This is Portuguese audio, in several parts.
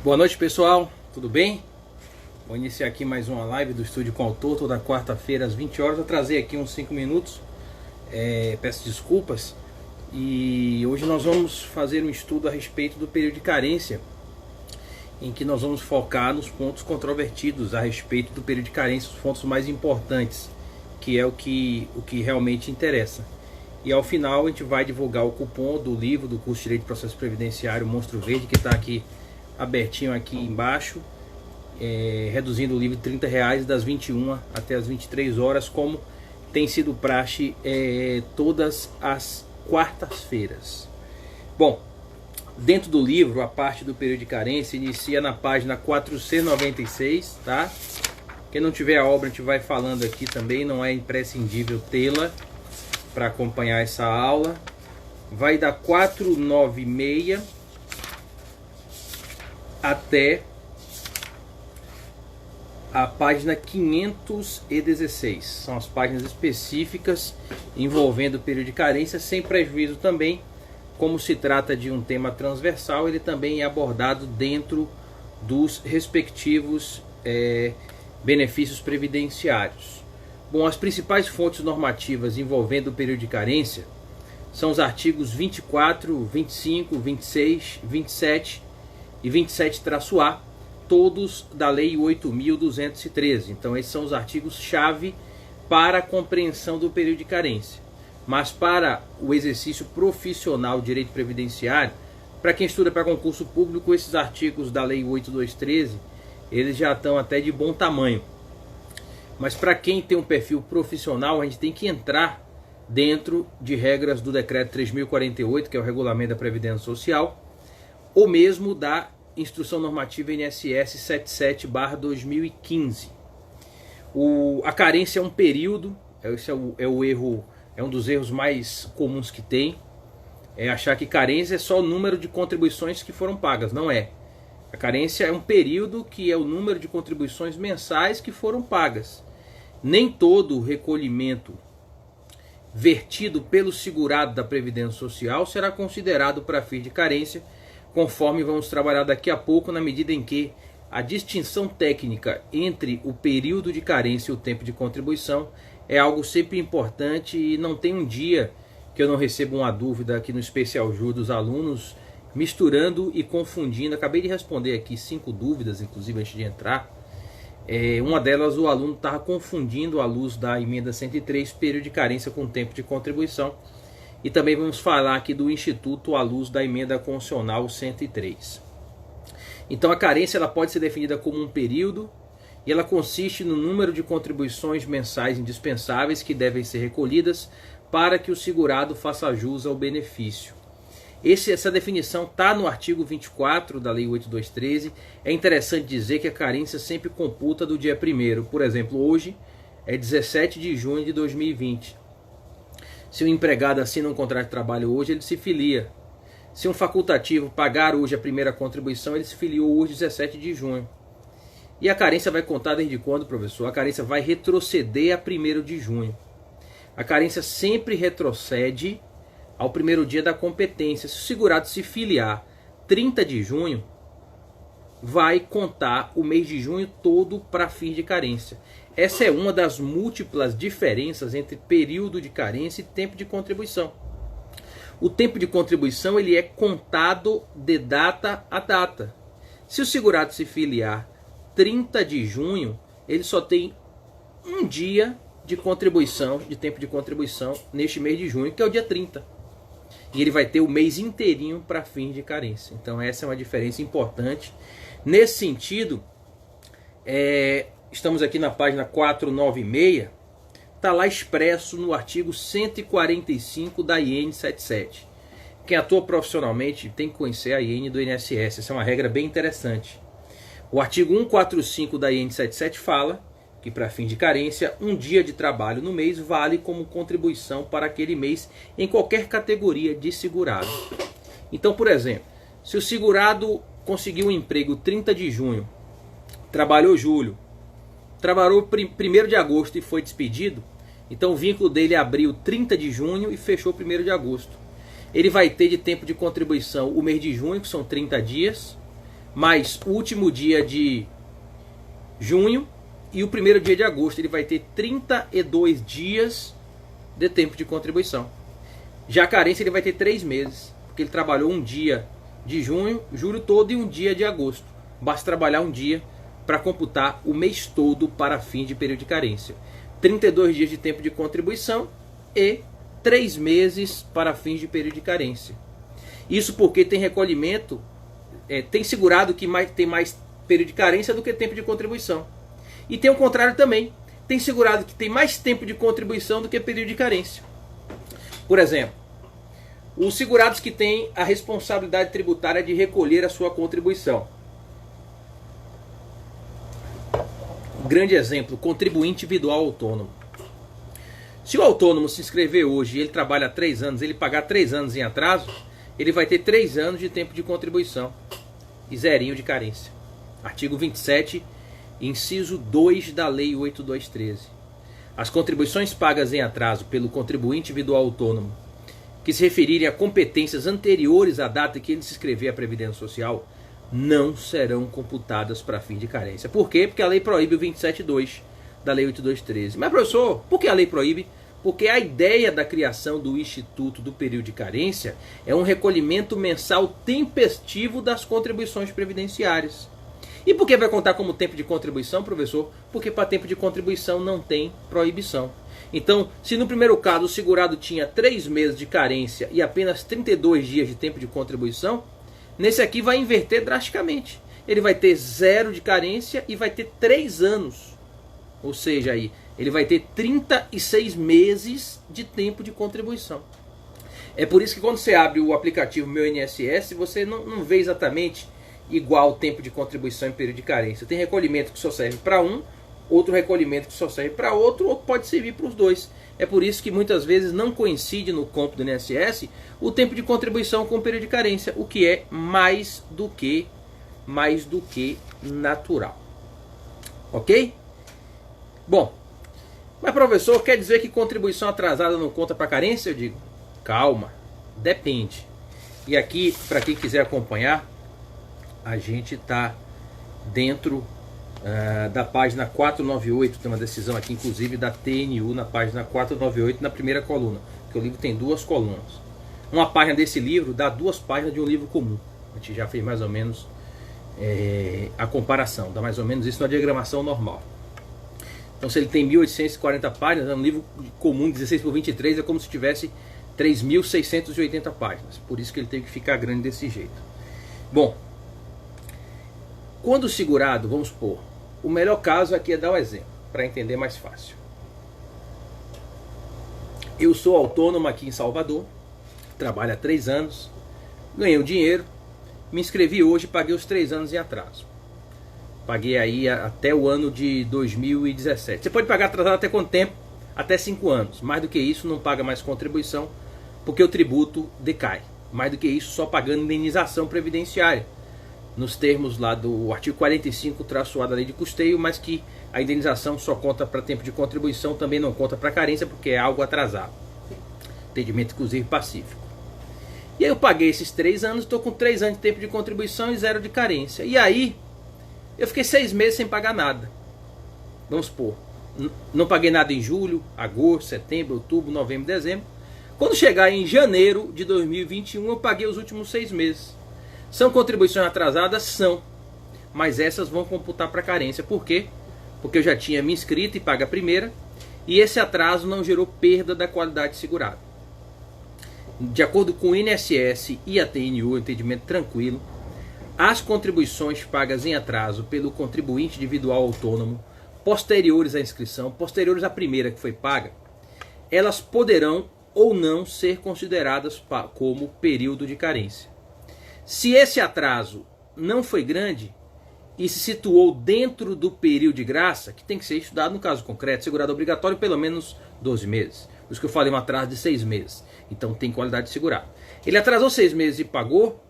Boa noite, pessoal, tudo bem? Vou iniciar aqui mais uma live do Estúdio com Autor, toda quarta-feira às 20 horas. Eu trazei aqui uns 5 minutos, peço desculpas. E hoje nós vamos fazer um estudo a respeito do período de carência, em que nós vamos focar nos pontos controvertidos a respeito do período de carência, os pontos mais importantes, que é o que realmente interessa. E ao final a gente vai divulgar o cupom do livro do curso de Direito de Processo Previdenciário Monstro Verde, que está aqui abertinho aqui embaixo, reduzindo o livro de R$30 das 21 até as 23 horas, como tem sido praxe todas as quartas-feiras. Bom, dentro do livro, a parte do período de carência inicia na página 496, tá? Quem não tiver a obra, a gente vai falando aqui também, não é imprescindível tê-la para acompanhar essa aula. Vai da 496 até a página 516. São as páginas específicas envolvendo o período de carência, sem prejuízo também, como se trata de um tema transversal, ele também é abordado dentro dos respectivos benefícios previdenciários. Bom, as principais fontes normativas envolvendo o período de carência são os artigos 24, 25, 26, 27 e 27-A, todos da Lei 8.213. Então esses são os artigos-chave para a compreensão do período de carência. Mas para o exercício profissional de direito previdenciário, para quem estuda para concurso público, esses artigos da Lei 8.213, eles já estão até de bom tamanho. Mas para quem tem um perfil profissional, a gente tem que entrar dentro de regras do Decreto 3.048, que é o Regulamento da Previdência Social, ou mesmo da Instrução Normativa INSS 77/2015. A carência é um período, esse é o erro, é um dos erros mais comuns que tem, é achar que carência é só o número de contribuições que foram pagas. Não é. A carência é um período que é o número de contribuições mensais que foram pagas. Nem todo o recolhimento vertido pelo segurado da Previdência Social será considerado para fins de carência, conforme vamos trabalhar daqui a pouco, na medida em que a distinção técnica entre o período de carência e o tempo de contribuição é algo sempre importante, e não tem um dia que eu não recebo uma dúvida aqui no Especial Jur dos alunos, misturando e confundindo. Acabei de responder aqui 5 dúvidas, inclusive antes de entrar. Uma delas, o aluno estava confundindo, à luz da emenda 103, período de carência com tempo de contribuição. E também vamos falar aqui do Instituto à luz da emenda constitucional 103. Então a carência ela pode ser definida como um período, e ela consiste no número de contribuições mensais indispensáveis que devem ser recolhidas para que o segurado faça jus ao benefício. Essa definição está no artigo 24 da Lei 8.213. É interessante dizer que a carência sempre computa do dia 1º. Por exemplo, hoje é 17 de junho de 2020. Se o empregado assina um contrato de trabalho hoje, ele se filia. Se um facultativo pagar hoje a primeira contribuição, ele se filiou hoje, 17 de junho. E a carência vai contar desde quando, professor? A carência vai retroceder a 1º de junho. A carência sempre retrocede ao 1º dia da competência. Se o segurado se filiar 30 de junho, vai contar o mês de junho todo para fins de carência. Essa é uma das múltiplas diferenças entre período de carência e tempo de contribuição. O tempo de contribuição ele é contado de data a data. Se o segurado se filiar 30 de junho, ele só tem um dia de contribuição, de tempo de contribuição neste mês de junho, que é o dia 30. E ele vai ter o mês inteirinho para fins de carência. Então essa é uma diferença importante. Nesse sentido, estamos aqui na página 496, está lá expresso no artigo 145 da IN 77. Quem atua profissionalmente tem que conhecer a IN do INSS, essa é uma regra bem interessante. O artigo 145 da IN 77 fala que para fim de carência, um dia de trabalho no mês vale como contribuição para aquele mês em qualquer categoria de segurado. Então, por exemplo, se o segurado conseguiu um emprego 30 de junho, trabalhou julho, trabalhou 1º de agosto e foi despedido, então o vínculo dele abriu 30 de junho e fechou 1º de agosto. Ele vai ter de tempo de contribuição o mês de junho, que são 30 dias, mais o último dia de junho e o primeiro dia de agosto. Ele vai ter 32 dias de tempo de contribuição. Já a carência ele vai ter 3 meses, porque ele trabalhou um dia de junho, julho todo e um dia de agosto. Basta trabalhar um dia para computar o mês todo para fim de período de carência. 32 dias de tempo de contribuição e 3 meses para fins de período de carência. Isso porque tem recolhimento, tem segurado que tem mais período de carência do que tempo de contribuição. E tem o contrário também. Tem segurado que tem mais tempo de contribuição do que período de carência. Por exemplo, os segurados que têm a responsabilidade tributária de recolher a sua contribuição. Grande exemplo, contribuinte individual autônomo. Se o autônomo se inscrever hoje e ele trabalha há 3 anos, ele pagar 3 anos em atraso, ele vai ter 3 anos de tempo de contribuição e zerinho de carência. Artigo 27, inciso 2 da Lei 8213. As contribuições pagas em atraso pelo contribuinte individual autônomo, que se referirem a competências anteriores à data que ele se inscrever à Previdência Social, não serão computadas para fim de carência. Por quê? Porque a lei proíbe o 27.2 da Lei 8213. Mas, professor, por que a lei proíbe? Porque a ideia da criação do Instituto do Período de Carência é um recolhimento mensal tempestivo das contribuições previdenciárias. E por que vai contar como tempo de contribuição, professor? Porque para tempo de contribuição não tem proibição. Então, se no primeiro caso o segurado tinha 3 meses de carência e apenas 32 dias de tempo de contribuição, nesse aqui vai inverter drasticamente. Ele vai ter 0 de carência e vai ter 3 anos. Ou seja, aí, ele vai ter 36 meses de tempo de contribuição. É por isso que quando você abre o aplicativo Meu INSS, você não vê exatamente igual o tempo de contribuição em período de carência. Tem recolhimento que só serve para um, outro recolhimento que só serve para outro, ou pode servir para os dois. É por isso que muitas vezes não coincide no cômputo do INSS o tempo de contribuição com o período de carência, o que é mais do que natural. Ok? Bom, mas professor, quer dizer que contribuição atrasada não conta para carência? Eu digo, calma, depende. E aqui, para quem quiser acompanhar, a gente está dentro da página 498, tem uma decisão aqui inclusive da TNU na página 498, na primeira coluna, porque o livro tem 2 colunas. Uma página desse livro dá 2 páginas de um livro comum. A gente já fez mais ou menos a comparação, dá mais ou menos isso na diagramação normal. Então se ele tem 1840 páginas, é um livro comum 16 por 23, é como se tivesse 3.680 páginas. Por isso que ele teve que ficar grande desse jeito. Bom, quando segurado, vamos supor, o melhor caso aqui é dar um exemplo, para entender mais fácil. Eu sou autônomo aqui em Salvador, trabalho há 3 anos, ganhei o dinheiro, me inscrevi hoje e paguei os 3 anos em atraso. Paguei aí até o ano de 2017. Você pode pagar atrasado até quanto tempo? Até 5 anos. Mais do que isso, não paga mais contribuição, porque o tributo decai. Mais do que isso, só pagando indenização previdenciária, nos termos lá do artigo 45-A da lei de custeio, mas que a indenização só conta para tempo de contribuição, também não conta para carência, porque é algo atrasado. Entendimento inclusive pacífico. E aí eu paguei esses 3 anos, estou com 3 anos de tempo de contribuição e 0 de carência. E aí, eu fiquei 6 meses sem pagar nada. Vamos supor, não paguei nada em julho, agosto, setembro, outubro, novembro, dezembro. Quando chegar em janeiro de 2021, eu paguei os últimos 6 meses. São contribuições atrasadas? São. Mas essas vão computar para carência. Por quê? Porque eu já tinha me inscrito e pago a primeira. E esse atraso não gerou perda da qualidade segurada. De acordo com o INSS e a TNU, entendimento tranquilo, as contribuições pagas em atraso pelo contribuinte individual autônomo, posteriores à inscrição, posteriores à primeira que foi paga, elas poderão ou não ser consideradas como período de carência. Se esse atraso não foi grande e se situou dentro do período de graça, que tem que ser estudado no caso concreto, segurado obrigatório pelo menos 12 meses. Por isso que eu falei um atraso de 6 meses. Então tem qualidade de segurado. Ele atrasou 6 meses e pagou.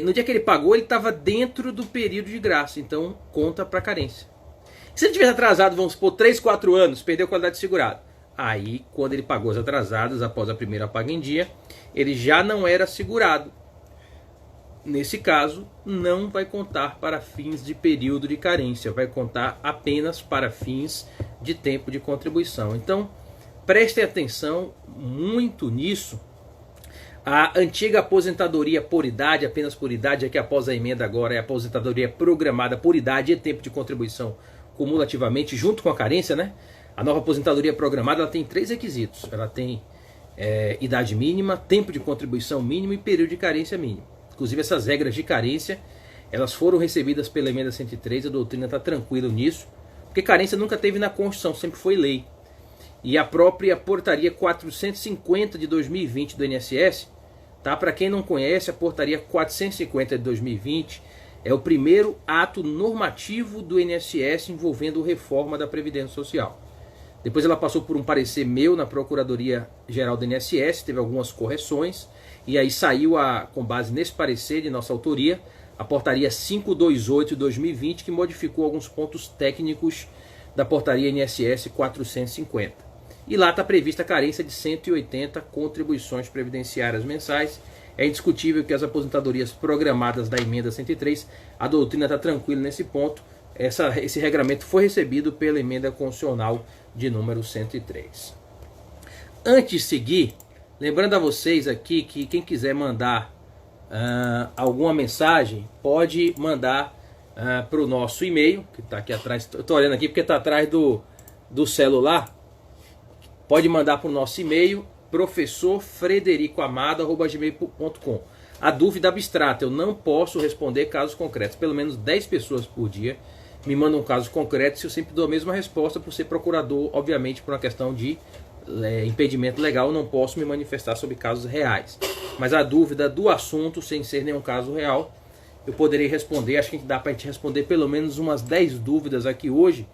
No dia que ele pagou, ele estava dentro do período de graça. Então conta para carência. Se ele tivesse atrasado, vamos supor, 3, 4 anos, perdeu qualidade de segurado. Aí, quando ele pagou as atrasadas, após a primeira paga em dia, ele já não era segurado. nesse caso, não vai contar para fins de período de carência, vai contar apenas para fins de tempo de contribuição. Então, prestem atenção muito nisso. A antiga aposentadoria por idade, apenas por idade, é que após a emenda agora é a aposentadoria programada por idade e tempo de contribuição cumulativamente, junto com a carência, né? A nova aposentadoria programada ela tem 3 requisitos. Ela tem idade mínima, tempo de contribuição mínimo e período de carência mínimo. Inclusive essas regras de carência, elas foram recebidas pela emenda 103, a doutrina está tranquila nisso, porque carência nunca teve na Constituição, sempre foi lei. E a própria portaria 450 de 2020 do INSS, tá? Para quem não conhece, a portaria 450 de 2020 é o primeiro ato normativo do INSS envolvendo reforma da Previdência Social. Depois ela passou por um parecer meu na Procuradoria-Geral do INSS, teve algumas correções, e aí saiu, com base nesse parecer de nossa autoria, a portaria 528 de 2020, que modificou alguns pontos técnicos da portaria INSS 450. E lá está prevista a carência de 180 contribuições previdenciárias mensais. É indiscutível que as aposentadorias programadas da emenda 103, a doutrina está tranquila nesse ponto. Esse regramento foi recebido pela emenda constitucional de número 103. Antes de seguir, lembrando a vocês aqui que quem quiser mandar alguma mensagem, pode mandar para o nosso e-mail, que está aqui atrás. Estou olhando aqui porque está atrás do celular. Pode mandar para o nosso e-mail, professorfredericoamado@gmail.com. A dúvida abstrata, eu não posso responder casos concretos. Pelo menos 10 pessoas por dia me mandam casos concretos e eu sempre dou a mesma resposta por ser procurador, obviamente por uma questão de impedimento legal, eu não posso me manifestar sobre casos reais. Mas a dúvida do assunto, sem ser nenhum caso real, eu poderei responder. Acho que dá para a gente responder pelo menos umas 10 dúvidas aqui hoje.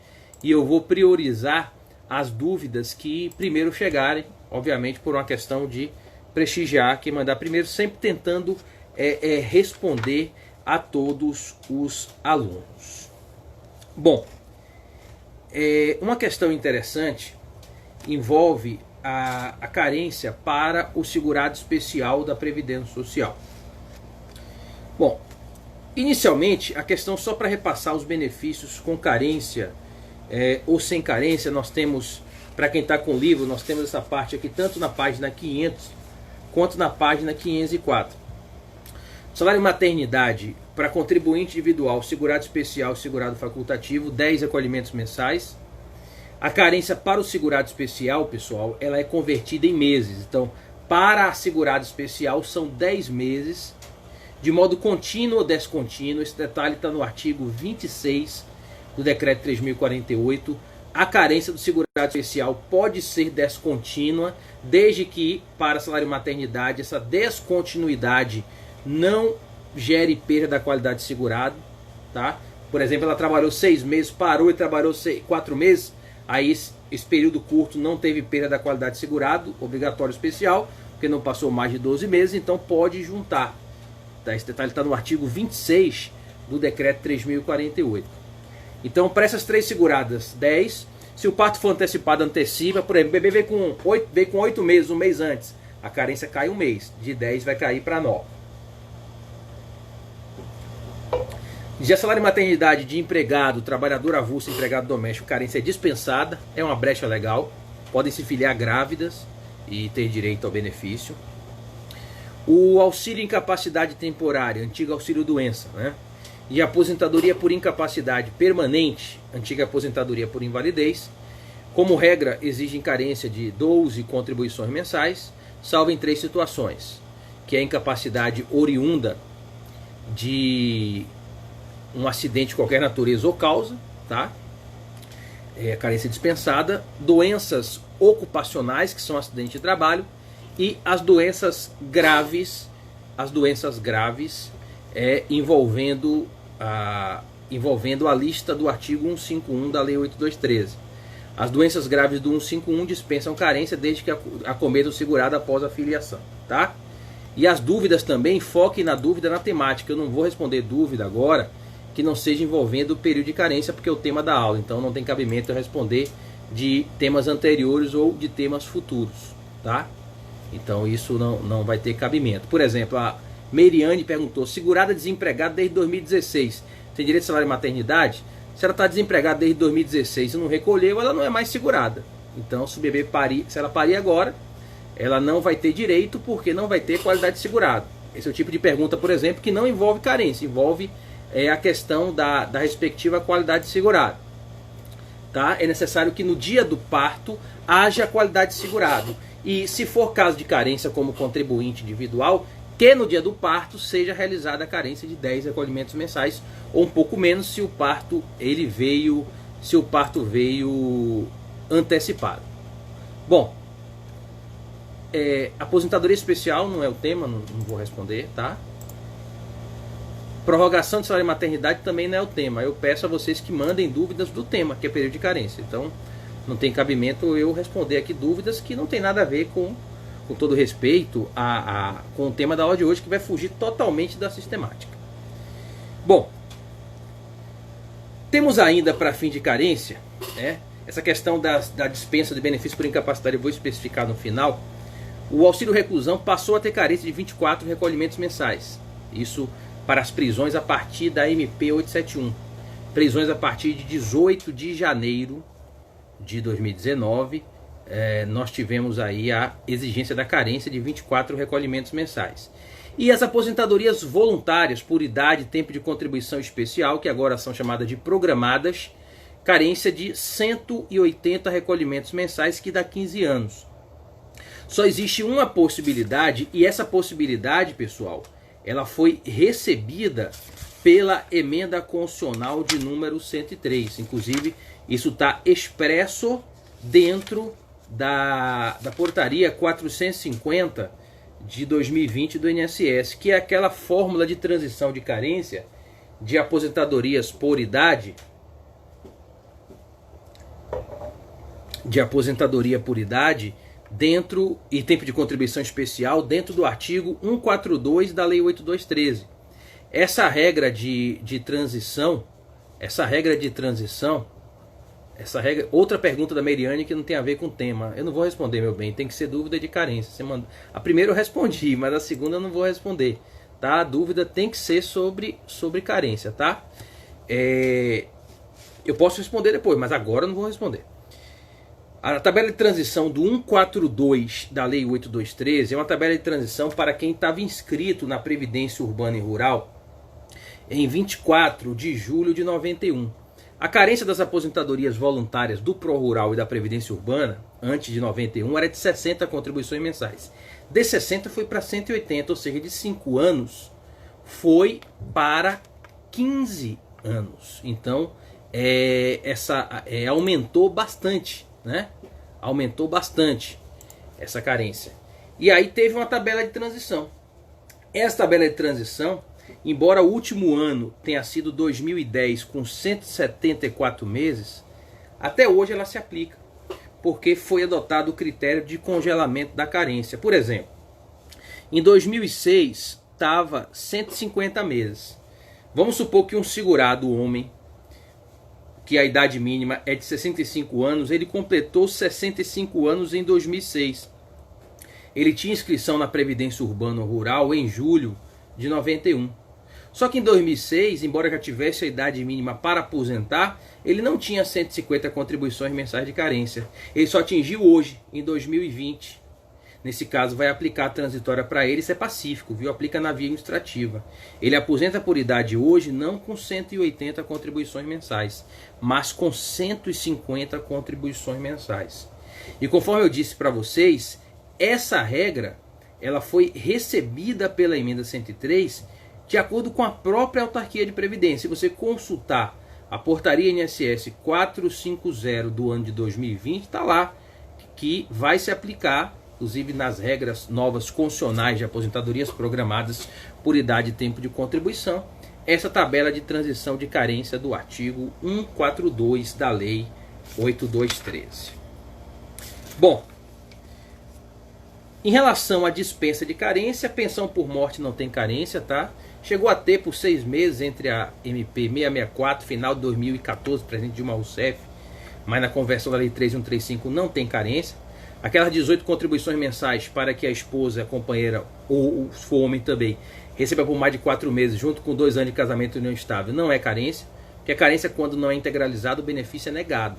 E eu vou priorizar as dúvidas que primeiro chegarem, obviamente por uma questão de prestigiar quem mandar primeiro, sempre tentando responder a todos os alunos. Bom, uma questão interessante envolve a carência para o segurado especial da Previdência Social. Bom, inicialmente, a questão só para repassar os benefícios com carência ou sem carência, nós temos, para quem está com o livro, nós temos essa parte aqui, tanto na página 500 quanto na página 504. Salário maternidade para contribuinte individual, segurado especial, segurado facultativo, 10 recolhimentos mensais. A carência para o segurado especial, pessoal, ela é convertida em meses. Então, para a segurado especial são 10 meses, de modo contínuo ou descontínuo. Esse detalhe está no artigo 26 do Decreto 3.048. A carência do segurado especial pode ser descontínua, desde que, para salário maternidade, essa descontinuidade não gere perda da qualidade de segurado. Tá? Por exemplo, ela trabalhou 6 meses, parou e trabalhou 4 meses, aí esse período curto não teve perda da qualidade de segurado, obrigatório especial, porque não passou mais de 12 meses, então pode juntar. Tá? Esse detalhe está no artigo 26 do Decreto 3.048. Então, para essas 3 seguradas, 10. Se o parto for antecipado, antecipa. Por exemplo, o bebê veio com 8 meses, um mês antes. A carência cai um mês. De 10 vai cair para 9. Já salário maternidade de empregado, trabalhador avulso, empregado doméstico, carência é dispensada. É uma brecha legal. Podem se filiar grávidas e ter direito ao benefício. O auxílio incapacidade temporária, antigo auxílio doença, né? E aposentadoria por incapacidade permanente, antiga aposentadoria por invalidez, como regra exigem carência de 12 contribuições mensais, salvo em 3 situações, que é a incapacidade oriunda de um acidente de qualquer natureza ou causa, tá? É carência dispensada, doenças ocupacionais, que são acidente de trabalho, e as doenças graves, envolvendo a lista do artigo 151 da Lei 8213. As doenças graves do 151 dispensam carência desde que acometa o segurado após a filiação, tá? E as dúvidas também, foquem na dúvida na temática. Eu não vou responder dúvida agora que não seja envolvendo o período de carência, porque é o tema da aula, então não tem cabimento eu responder de temas anteriores ou de temas futuros, tá? Então isso não vai ter cabimento. Por exemplo, Meriane perguntou, segurada desempregada desde 2016, tem direito a salário de maternidade? Se ela está desempregada desde 2016 e não recolheu, ela não é mais segurada. Então, se o bebê parir, se ela parir agora, ela não vai ter direito porque não vai ter qualidade de segurado. Esse é o tipo de pergunta, por exemplo, que não envolve carência, envolve a questão da respectiva qualidade de segurado. Tá? É necessário que no dia do parto haja qualidade de segurado. E se for caso de carência como contribuinte individual, que no dia do parto seja realizada a carência de 10 recolhimentos mensais, ou um pouco menos se o parto veio antecipado. Bom, aposentadoria especial não é o tema, não vou responder, tá? Prorrogação de salário de maternidade também não é o tema. Eu peço a vocês que mandem dúvidas do tema, que é período de carência. Então, não tem cabimento eu responder aqui dúvidas que não tem nada a ver com todo respeito com o tema da aula de hoje, que vai fugir totalmente da sistemática. Bom, temos ainda para fim de carência, essa questão da dispensa de benefício por incapacidade, eu vou especificar no final. O auxílio reclusão passou a ter carência de 24 recolhimentos mensais. Isso para as prisões a partir da MP 871. Prisões a partir de 18 de janeiro de 2019, nós tivemos aí a exigência da carência de 24 recolhimentos mensais. E as aposentadorias voluntárias por idade e tempo de contribuição especial, que agora são chamadas de programadas, carência de 180 recolhimentos mensais, que dá 15 anos. Só existe uma possibilidade, e essa possibilidade, pessoal, ela foi recebida pela emenda constitucional de número 103. Inclusive, isso está expresso dentro da portaria 450 de 2020 do INSS, que é aquela fórmula de transição de carência de aposentadorias por idade, dentro e tempo de contribuição especial dentro do artigo 142 da Lei 8213. Essa regra de transição, outra pergunta da Meriane que não tem a ver com o tema. Eu não vou responder, meu bem, tem que ser dúvida de carência. Você manda... A primeira eu respondi, mas a segunda eu não vou responder, tá? A dúvida tem que ser sobre carência, tá? Eu posso responder depois, mas agora eu não vou responder. A tabela de transição do 142 da Lei 8213 é uma tabela de transição para quem estava inscrito na Previdência Urbana e Rural em 24 de julho de 91. A carência das aposentadorias voluntárias do ProRural e da Previdência Urbana, antes de 91, era de 60 contribuições mensais. De 60 foi para 180, ou seja, de 5 anos foi para 15 anos. Então, aumentou bastante, né? Aumentou bastante essa carência. E aí teve uma tabela de transição. Essa tabela de transição, embora o último ano tenha sido 2010 com 174 meses, até hoje ela se aplica, porque foi adotado o critério de congelamento da carência. Por exemplo, em 2006 estava 150 meses. Vamos supor que um segurado homem, que a idade mínima é de 65 anos, ele completou 65 anos em 2006. Ele tinha inscrição na Previdência Urbana ou Rural em julho de 91. Só que em 2006, embora já tivesse a idade mínima para aposentar, ele não tinha 150 contribuições mensais de carência. Ele só atingiu hoje, em 2020. Nesse caso, vai aplicar a transitória para ele, isso é pacífico, viu? Aplica na via administrativa. Ele aposenta por idade hoje, não com 180 contribuições mensais, mas com 150 contribuições mensais. E conforme eu disse para vocês, essa regra ela foi recebida pela emenda 103 de acordo com a própria autarquia de previdência. Se você consultar a portaria INSS 450 do ano de 2020, está lá que vai se aplicar, inclusive nas regras novas constitucionais de aposentadorias programadas por idade e tempo de contribuição, essa tabela de transição de carência do artigo 142 da Lei 8213. Bom, em relação à dispensa de carência, a pensão por morte não tem carência, tá? Chegou a ter por 6 meses entre a MP 664, final de 2014, presidente Dilma Rousseff, mas na conversão da Lei 3135 não tem carência. Aquelas 18 contribuições mensais para que a esposa, a companheira, ou se for homem também, receba por mais de 4 meses, junto com 2 anos de casamento e união estável, não é carência, porque a carência, quando não é integralizado, o benefício é negado.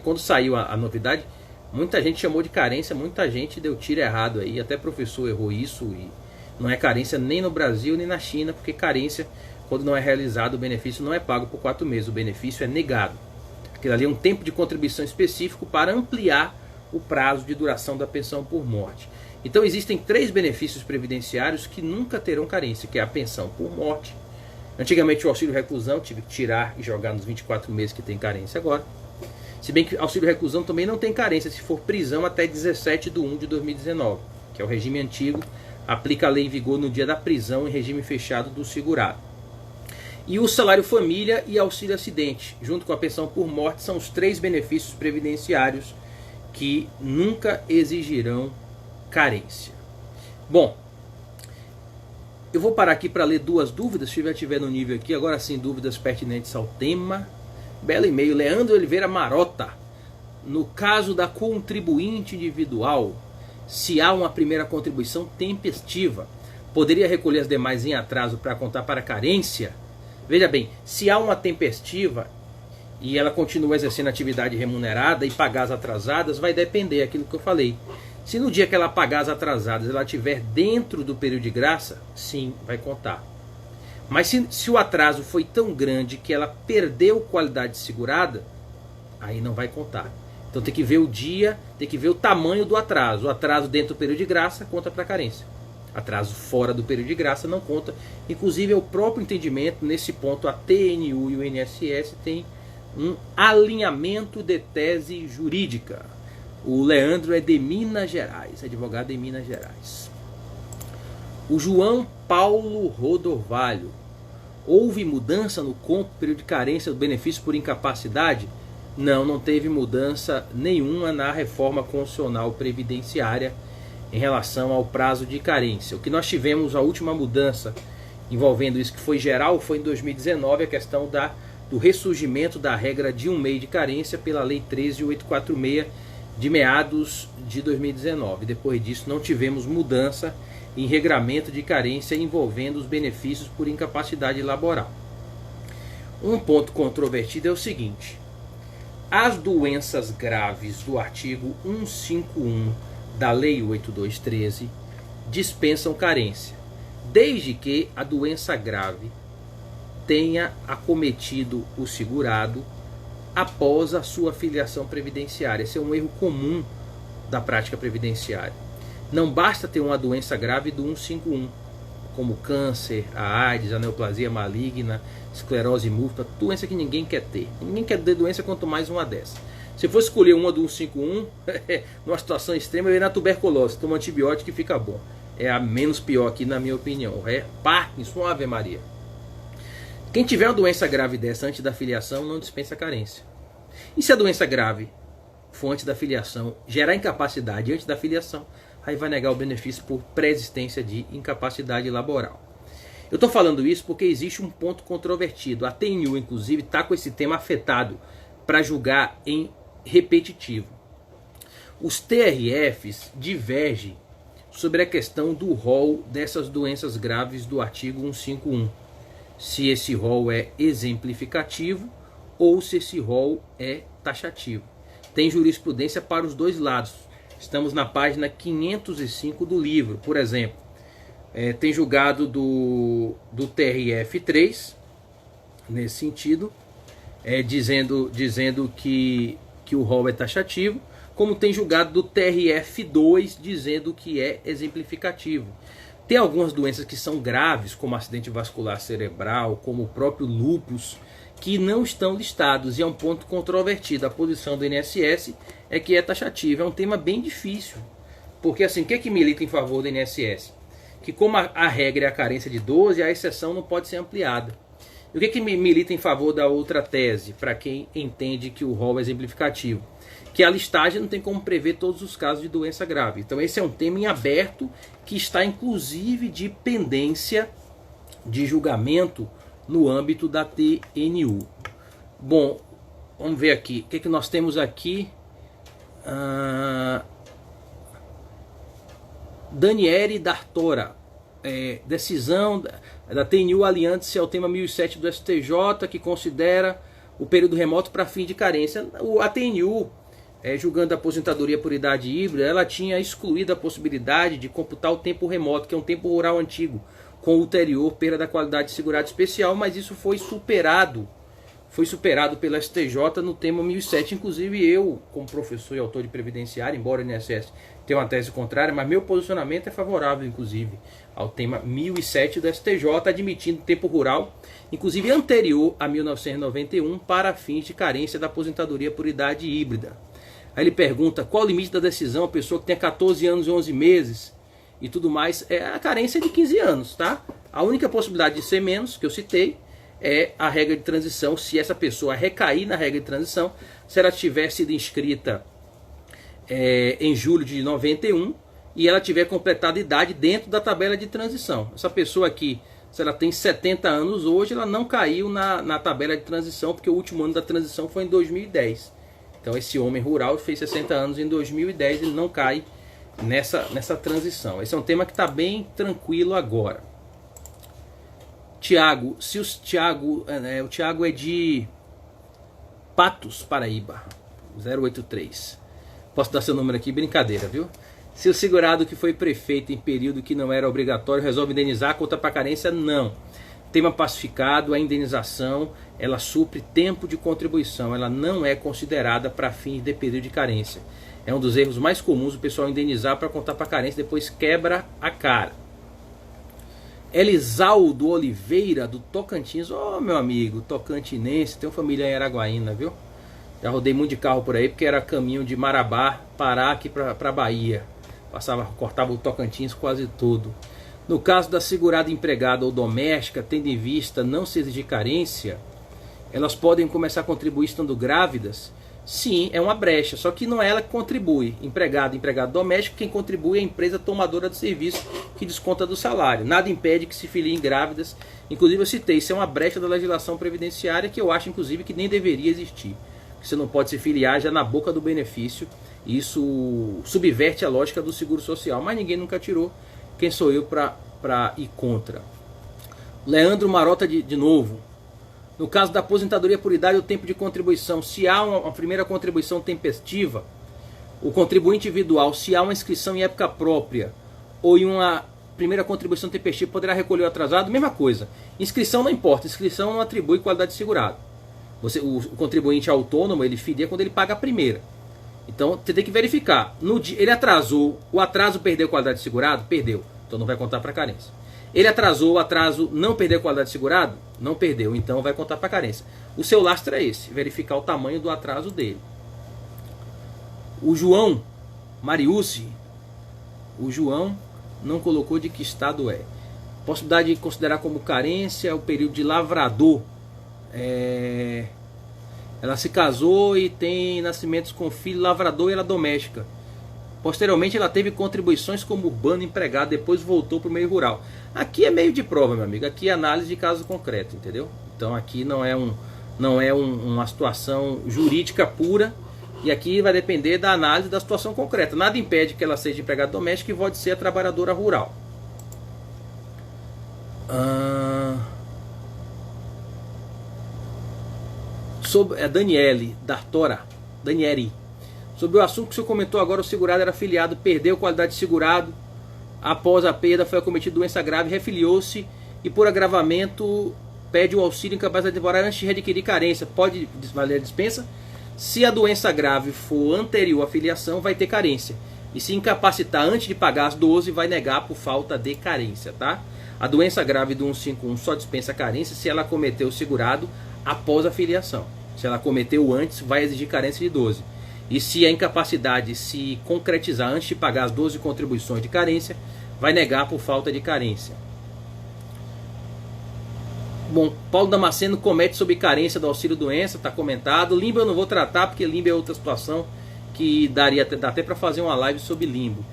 Quando saiu a novidade, muita gente chamou de carência, muita gente deu tiro errado aí, até professor errou isso, e não é carência nem no Brasil nem na China, porque carência, quando não é realizado, o benefício não é pago por 4 meses, o benefício é negado. Aquilo ali é um tempo de contribuição específico para ampliar o prazo de duração da pensão por morte. Então existem 3 benefícios previdenciários que nunca terão carência, que é a pensão por morte. Antigamente o auxílio reclusão tive que tirar e jogar nos 24 meses que tem carência agora. Se bem que auxílio reclusão também não tem carência se for prisão até 17/1/2019, que é o regime antigo, aplica a lei em vigor no dia da prisão em regime fechado do segurado. E o salário família e auxílio acidente, junto com a pensão por morte, são os 3 benefícios previdenciários que nunca exigirão carência. Bom, eu vou parar aqui para ler 2 dúvidas, se tiver no nível aqui, agora sim, dúvidas pertinentes ao tema. Belo e-mail, Leandro Oliveira Marota. No caso da contribuinte individual, se há uma primeira contribuição tempestiva, poderia recolher as demais em atraso para contar para carência? Veja bem, se há uma tempestiva e ela continua exercendo atividade remunerada e pagar as atrasadas, vai depender daquilo que eu falei. Se no dia que ela pagar as atrasadas ela estiver dentro do período de graça, sim, vai contar. Mas se o atraso foi tão grande que ela perdeu qualidade segurada, aí não vai contar. Então tem que ver o dia, tem que ver o tamanho do atraso. O atraso dentro do período de graça conta para carência. Atraso fora do período de graça não conta. Inclusive é o próprio entendimento, nesse ponto a TNU e o INSS têm um alinhamento de tese jurídica. O Leandro é de Minas Gerais, advogado de Minas Gerais. O João Paulo Rodovalho. Houve mudança no compro período de carência do benefício por incapacidade? Não, não teve mudança nenhuma na reforma constitucional previdenciária em relação ao prazo de carência. O que nós tivemos, a última mudança envolvendo isso, que foi geral, foi em 2019, a questão do ressurgimento da regra de 1 mês de carência pela Lei 13.846 de meados de 2019. Depois disso não tivemos mudança em regramento de carência envolvendo os benefícios por incapacidade laboral. Um ponto controvertido é o seguinte: as doenças graves do artigo 151 da Lei 8213 dispensam carência, desde que a doença grave tenha acometido o segurado após a sua filiação previdenciária. Esse é um erro comum da prática previdenciária. Não basta ter uma doença grave do 151, como câncer, a AIDS, a neoplasia maligna, esclerose múltipla, doença que ninguém quer ter. Ninguém quer ter doença, quanto mais uma dessa. Se for escolher uma do 151, numa situação extrema, eu ia na tuberculose, toma antibiótico e fica bom. É a menos pior aqui, na minha opinião. É Parkinson, Ave Maria. Quem tiver uma doença grave dessa antes da filiação não dispensa carência. E se a doença grave for antes da filiação, gerar incapacidade antes da filiação, aí vai negar o benefício por pré-existência de incapacidade laboral. Eu estou falando isso porque existe um ponto controvertido. A TNU, inclusive, está com esse tema afetado para julgar em repetitivo. Os TRFs divergem sobre a questão do rol dessas doenças graves do artigo 151. Se esse rol é exemplificativo ou se esse rol é taxativo. Tem jurisprudência para os dois lados. Estamos na página 505 do livro. Por exemplo, tem julgado do TRF3, nesse sentido, dizendo que o rol é taxativo, como tem julgado do TRF2, dizendo que é exemplificativo. Tem algumas doenças que são graves, como acidente vascular cerebral, como o próprio lúpus, que não estão listados, e é um ponto controvertido. A posição do INSS é que é taxativo. É um tema bem difícil, porque assim, o que é que milita em favor do INSS? Que como a regra é a carência de 12, a exceção não pode ser ampliada. E o que é que milita em favor da outra tese, para quem entende que o rol é exemplificativo? Que a listagem não tem como prever todos os casos de doença grave. Então esse é um tema em aberto, que está inclusive de pendência de julgamento no âmbito da TNU. Bom, vamos ver aqui. O que é que nós temos aqui? Daniele D'Artora, decisão da TNU aliando-se ao tema 1007 do STJ, que considera o período remoto para fim de carência. A TNU, julgando a aposentadoria por idade híbrida, ela tinha excluído a possibilidade de computar o tempo remoto, que é um tempo rural antigo, com ulterior perda da qualidade de segurado especial, mas isso foi superado pela STJ no tema 1007. Inclusive eu, como professor e autor de previdenciário, embora o INSS tenha uma tese contrária, mas meu posicionamento é favorável, inclusive, ao tema 1007 do STJ, admitindo tempo rural, inclusive anterior a 1991, para fins de carência da aposentadoria por idade híbrida. Aí ele pergunta qual o limite da decisão, a pessoa que tem 14 anos e 11 meses e tudo mais, a carência é de 15 anos, tá? A única possibilidade de ser menos, que eu citei, é a regra de transição, se essa pessoa recair na regra de transição, se ela tiver sido inscrita em julho de 91 e ela tiver completado a idade dentro da tabela de transição. Essa pessoa aqui, se ela tem 70 anos hoje, ela não caiu na tabela de transição, porque o último ano da transição foi em 2010. Então esse homem rural fez 60 anos em 2010, ele não cai nessa transição. Esse é um tema que está bem tranquilo agora. Tiago, o Tiago é de Patos, Paraíba, 083. Posso dar seu número aqui? Brincadeira, viu? Se o segurado que foi prefeito em período que não era obrigatório resolve indenizar, conta para carência, não. Tema pacificado, a indenização, ela supre tempo de contribuição, ela não é considerada para fins de período de carência. É um dos erros mais comuns, o pessoal indenizar para contar para carência, depois quebra a cara. Elisaldo Oliveira, do Tocantins. Meu amigo, tocantinense, tem uma família em Araguaína, viu? Já rodei muito de carro por aí, porque era caminho de Marabá, Pará, aqui para Bahia. Cortava o Tocantins quase todo. No caso da segurada empregada ou doméstica, tendo em vista não se exigir carência, elas podem começar a contribuir estando grávidas? Sim, é uma brecha, só que não é ela que contribui. Empregado doméstico, quem contribui é a empresa tomadora de serviço que desconta do salário. Nada impede que se filiem grávidas. Inclusive eu citei, isso é uma brecha da legislação previdenciária que eu acho inclusive que nem deveria existir. Você não pode se filiar já na boca do benefício. Isso subverte a lógica do seguro social, mas ninguém nunca tirou. Quem sou eu para ir contra? Leandro Marota de novo. No caso da aposentadoria por idade, o tempo de contribuição, se há uma primeira contribuição tempestiva, o contribuinte individual, se há uma inscrição em época própria ou em uma primeira contribuição tempestiva, poderá recolher o atrasado, mesma coisa. Inscrição não importa, inscrição não atribui qualidade de segurado. O contribuinte autônomo, ele filia quando ele paga a primeira. Então você tem que verificar. Ele atrasou, o atraso perdeu qualidade de segurado? Perdeu. Então não vai contar para carência. Ele atrasou, o atraso não perdeu qualidade de segurado? Não perdeu, então vai contar para carência. O seu lastro é esse, verificar o tamanho do atraso dele. O João Mariucci, o João não colocou de que estado é. Possibilidade de considerar como carência o período de lavrador. Ela se casou e tem nascimentos com filho lavrador e ela doméstica. Posteriormente ela teve contribuições como urbano empregado, depois voltou para o meio rural. Aqui é meio de prova, meu amigo. Aqui é análise de caso concreto, entendeu? Então aqui não é uma situação jurídica pura. E aqui vai depender da análise da situação concreta. Nada impede que ela seja empregada doméstica e pode ser a trabalhadora rural. Sobre a Daniele D'Artora, Daniele. Sobre o assunto que o senhor comentou agora, o segurado era afiliado, perdeu qualidade de segurado, após a perda foi acometida doença grave, refiliou-se e por agravamento pede o auxílio incapacidade temporária antes de readquirir carência. Pode valer a dispensa? Se a doença grave for anterior à filiação, vai ter carência. E se incapacitar antes de pagar as 12, vai negar por falta de carência, tá? A doença grave do 151 só dispensa carência se ela cometeu o segurado após a filiação. Se ela cometeu antes, vai exigir carência de 12. E se a incapacidade se concretizar antes de pagar as 12 contribuições de carência, vai negar por falta de carência. Bom, Paulo Damasceno comete sobre carência do auxílio doença, está comentado. Limbo eu não vou tratar, porque limbo é outra situação que dá até para fazer uma live sobre limbo.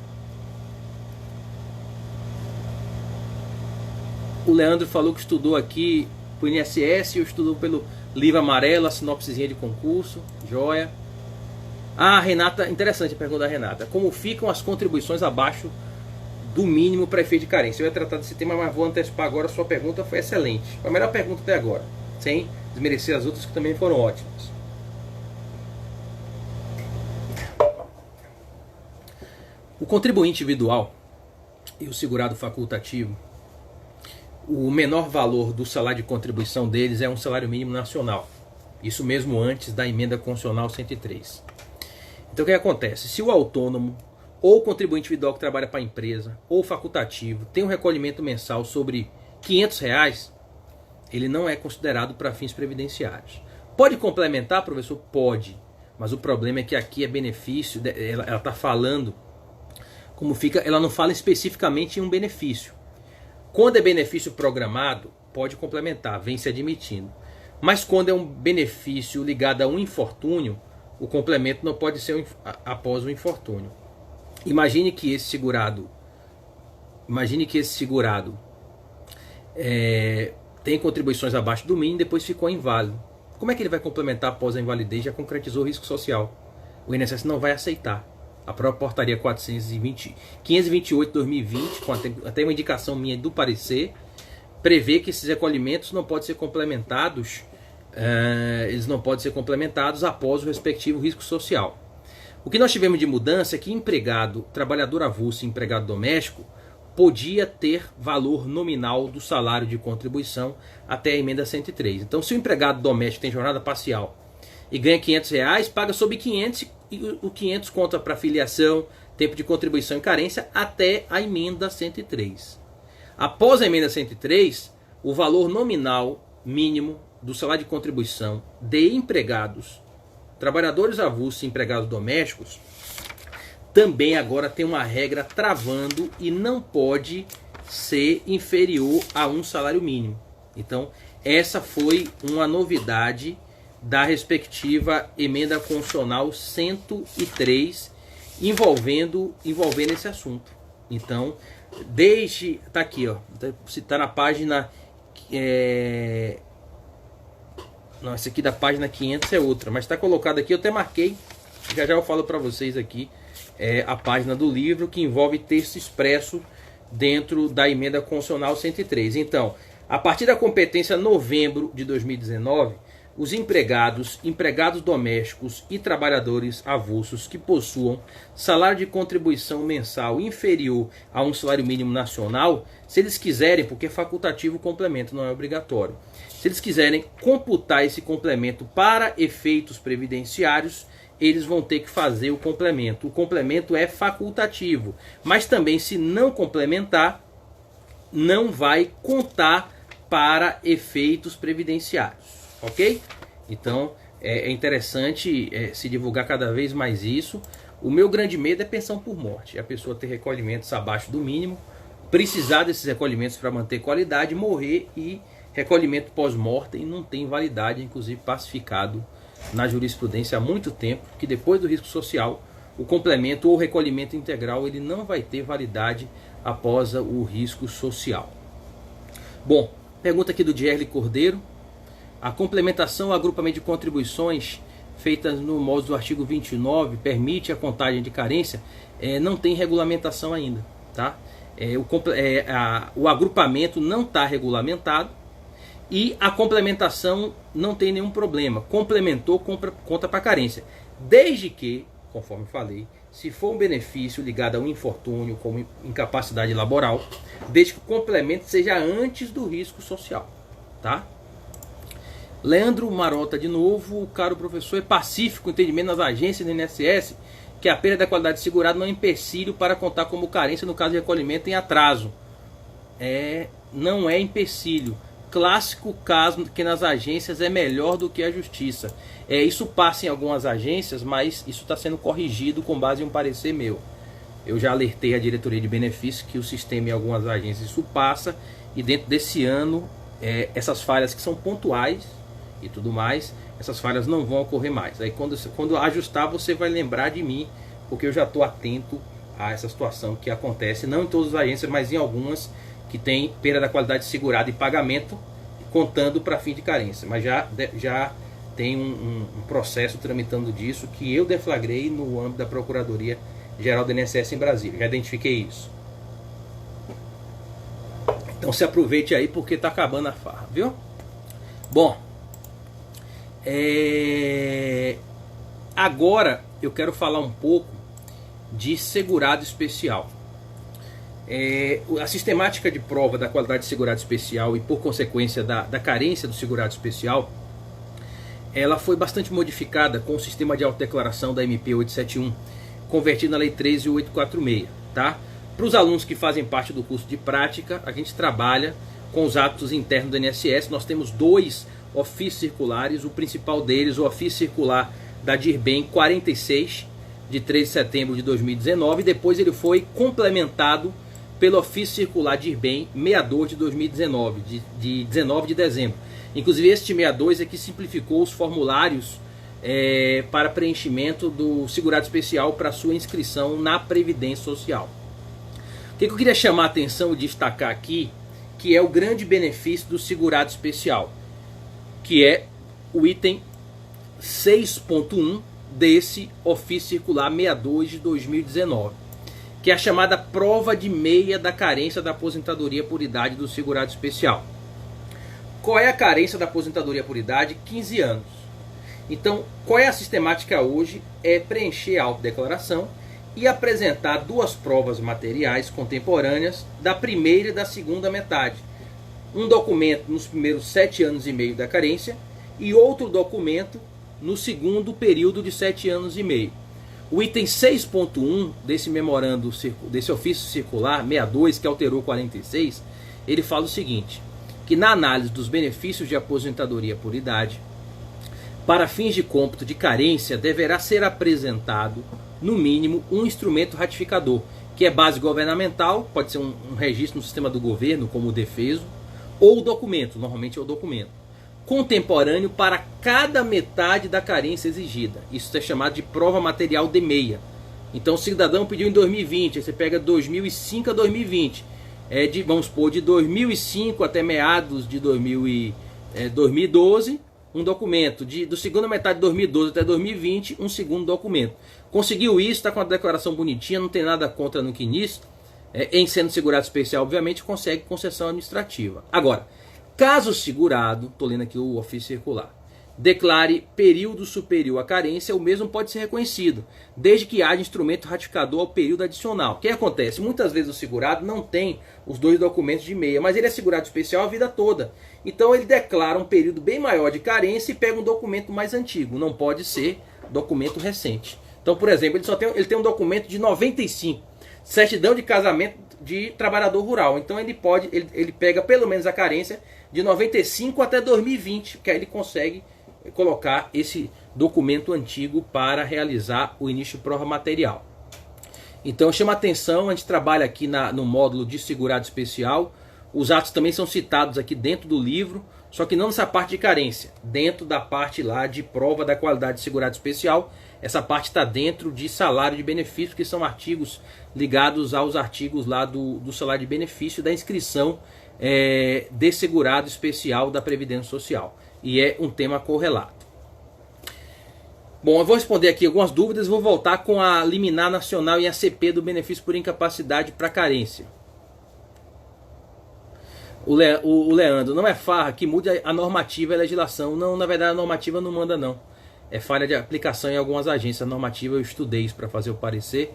O Leandro falou que estudou aqui pro INSS, eu estudou pelo livro amarelo, a sinopsezinha de concurso, joia. Renata, interessante a pergunta da Renata. Como ficam as contribuições abaixo do mínimo para efeito de carência. Eu ia tratar desse tema, mas vou antecipar agora. A sua pergunta foi excelente. Foi a melhor pergunta até agora, sem desmerecer as outras que também foram ótimas. O contribuinte individual e o segurado facultativo, o menor valor do salário de contribuição deles é um salário mínimo nacional. Isso mesmo antes da emenda constitucional 103. Então o que acontece? Se o autônomo ou o contribuinte individual que trabalha para a empresa ou facultativo tem um recolhimento mensal sobre R$500, ele não é considerado para fins previdenciários. Pode complementar, professor? Pode. Mas o problema é que aqui é benefício, ela está falando como fica, ela não fala especificamente em um benefício. Quando é benefício programado, pode complementar, vem se admitindo. Mas quando é um benefício ligado a um infortúnio, o complemento não pode ser após o infortúnio. Imagine que esse segurado tem contribuições abaixo do mínimo e depois ficou inválido. Como é que ele vai complementar após a invalidez? Já concretizou o risco social. O INSS não vai aceitar. A própria portaria 528/2020, com até uma indicação minha do parecer, prevê que esses recolhimentos não podem ser complementados, após o respectivo risco social. O que nós tivemos de mudança é que empregado, trabalhador avulso e empregado doméstico podia ter valor nominal do salário de contribuição até a emenda 103. Então, se o empregado doméstico tem jornada parcial e ganha R$500, paga sobre 500 e o 500 conta para filiação, tempo de contribuição e carência até a emenda 103. Após a emenda 103, o valor nominal mínimo do salário de contribuição de empregados, trabalhadores avulsos e empregados domésticos, também agora tem uma regra travando e não pode ser inferior a um salário mínimo. Então, essa foi uma novidade da respectiva emenda constitucional 103 envolvendo esse assunto. Então, tá aqui, ó, tá na página não, essa aqui da página 500 é outra, mas está colocado aqui, eu até marquei, já eu falo para vocês aqui, a página do livro que envolve texto expresso dentro da emenda constitucional 103. Então, a partir da competência novembro de 2019, os empregados domésticos e trabalhadores avulsos que possuam salário de contribuição mensal inferior a um salário mínimo nacional, se eles quiserem, porque é facultativo o complemento, não é obrigatório, se eles quiserem computar esse complemento para efeitos previdenciários, eles vão ter que fazer o complemento. O complemento é facultativo, mas também, se não complementar, não vai contar para efeitos previdenciários. Ok? Então é interessante se divulgar cada vez mais isso. O meu grande medo é pensão por morte. A pessoa ter recolhimentos abaixo do mínimo, precisar desses recolhimentos para manter qualidade, morrer e recolhimento pós-mortem não tem validade, inclusive pacificado na jurisprudência há muito tempo, que depois do risco social, o complemento ou recolhimento integral ele não vai ter validade após o risco social. Bom, pergunta aqui do Gerli Cordeiro. A complementação ao agrupamento de contribuições feitas no modo do artigo 29 permite a contagem de carência? Não tem regulamentação ainda, tá? O agrupamento não está regulamentado e a complementação não tem nenhum problema. Complementou, conta para carência. Desde que, conforme falei, se for um benefício ligado a um infortúnio, como incapacidade laboral, desde que o complemento seja antes do risco social, tá? Leandro Marota de novo. Caro professor, é pacífico o entendimento nas agências do INSS que a perda da qualidade de segurado não é empecilho para contar como carência no caso de recolhimento em atraso. Não é empecilho. Clássico caso que nas agências é melhor do que a justiça. Isso passa em algumas agências, mas isso está sendo corrigido com base em um parecer meu. Eu já alertei a diretoria de benefícios que o sistema em algumas agências isso passa, e dentro desse ano essas falhas que são pontuais e tudo mais, essas falhas não vão ocorrer mais. Aí quando ajustar, você vai lembrar de mim, porque eu já estou atento a essa situação que acontece, não em todas as agências, mas em algumas que tem perda da qualidade segurada e pagamento, contando para fim de carência. Mas já tem um processo tramitando disso, que eu deflagrei no âmbito da Procuradoria Geral do INSS em Brasília. Já identifiquei isso. Então se aproveite aí porque está acabando a farra, viu? Bom, agora eu quero falar um pouco de segurado especial. A sistemática de prova da qualidade de segurado especial e por consequência da carência do segurado especial, ela foi bastante modificada com o sistema de autodeclaração da MP 871, convertido na Lei 13.846, tá? Para os alunos que fazem parte do curso de prática, a gente trabalha com os atos internos do INSS. Nós temos 2 ofícios circulares, o principal deles, o ofício circular da DIRBEM 46, de 3 de setembro de 2019, e depois ele foi complementado pelo ofício circular DIRBEM 62 de 2019, de 19 de dezembro. Inclusive este 62 é que simplificou os formulários para preenchimento do segurado especial para sua inscrição na Previdência Social. O que eu queria chamar a atenção e destacar aqui, que é o grande benefício do segurado especial, que é o item 6.1 desse ofício circular 62 de 2019, que é a chamada prova de meia da carência da aposentadoria por idade do segurado especial. Qual é a carência da aposentadoria por idade? 15 anos. Então, qual é a sistemática hoje? É preencher a autodeclaração e apresentar 2 provas materiais contemporâneas da primeira e da segunda metade. Um documento nos primeiros 7 anos e meio da carência e outro documento no segundo período de 7 anos e meio. O item 6.1 desse memorando, desse ofício circular 62, que alterou 46, ele fala o seguinte, que na análise dos benefícios de aposentadoria por idade, para fins de cômputo de carência, deverá ser apresentado, no mínimo, um instrumento ratificador, que é base governamental, pode ser um registro no sistema do governo, como o Defeso, ou o documento, normalmente é o documento, contemporâneo para cada metade da carência exigida. Isso é chamado de prova material de meia. Então o cidadão pediu em 2020, aí você pega 2005 a 2020, vamos supor, de 2005 até meados de 2012, um documento, do segunda metade de 2012 até 2020, um segundo documento. Conseguiu isso, está com a declaração bonitinha, não tem nada contra no que nisso, em sendo segurado especial, obviamente, consegue concessão administrativa. Agora, caso o segurado, estou lendo aqui o ofício circular, declare período superior à carência, o mesmo pode ser reconhecido, desde que haja instrumento ratificador ao período adicional. O que acontece? Muitas vezes o segurado não tem os 2 documentos de meia, mas ele é segurado especial a vida toda. Então ele declara um período bem maior de carência e pega um documento mais antigo, não pode ser documento recente. Então, por exemplo, ele tem um documento de 95, certidão de casamento de trabalhador rural. Então ele pega pelo menos a carência de 95 até 2020, que aí ele consegue colocar esse documento antigo para realizar o início de prova material. Então chama atenção, a gente trabalha aqui no módulo de segurado especial, os atos também são citados aqui dentro do livro, só que não nessa parte de carência, dentro da parte lá de prova da qualidade de segurado especial, essa parte está dentro de salário de benefício, que são artigos ligados aos artigos lá do salário de benefício da inscrição de segurado especial da Previdência Social. E é um tema correlato. Bom, eu vou responder aqui algumas dúvidas e vou voltar com a liminar nacional e a CP do benefício por incapacidade para carência. O Leandro, não é farra que mude a normativa e a legislação. Não, na verdade a normativa não manda não. É falha de aplicação em algumas agências. A normativa eu estudei isso para fazer o parecer